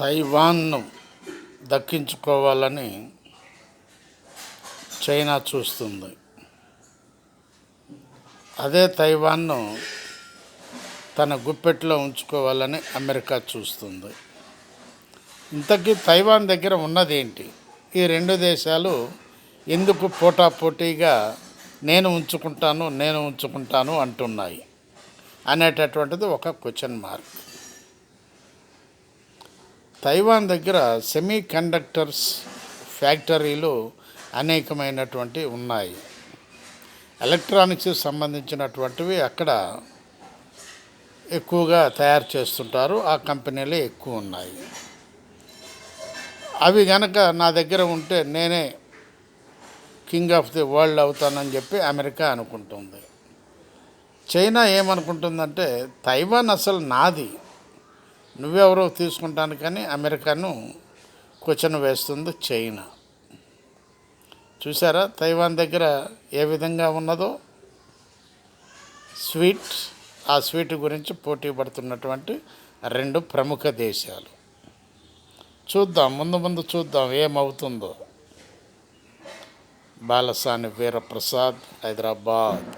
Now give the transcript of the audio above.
తైవాన్ను దక్కించుకోవాలని China చూస్తుంది. అదే తైవాన్ను తన గుప్పెట్లో ఉంచుకోవాలని అమెరికా చూస్తుంది. ఇంతకీ తైవాన్ దగ్గర ఉన్నదేంటి? ఈ రెండు దేశాలు ఎందుకు పోటాపోటీగా నేను ఉంచుకుంటాను అంటున్నాయి అనేటటువంటిది ఒక క్వశ్చన్ మార్క్. తైవాన్ దగ్గర సెమీ కండక్టర్స్ ఫ్యాక్టరీలు అనేకమైనటువంటి ఉన్నాయి. ఎలక్ట్రానిక్స్ సంబంధించినటువంటివి అక్కడ ఎక్కువగా తయారు చేస్తుంటారు. ఆ కంపెనీలే ఎక్కువ ఉన్నాయి. అవి గనక నా దగ్గర ఉంటే నేనే కింగ్ ఆఫ్ ది వరల్డ్ అవుతానని చెప్పి అమెరికా అనుకుంటుంది. చైనా ఏమనుకుంటుందంటే తైవాన్ అసలు నాది, నువ్వెవరో తీసుకుంటాను కానీ అమెరికాను క్వశ్చన్ వేస్తుంది చైనా. చూసారా తైవాన్ దగ్గర ఏ విధంగా ఉన్నదో స్వీట్. ఆ స్వీట్ గురించి పోటీ పడుతున్నటువంటి రెండు ప్రముఖ దేశాలు. చూద్దాం, ముందు చూద్దాం ఏమవుతుందో. బాలసాని వీరప్రసాద్, హైదరాబాద్.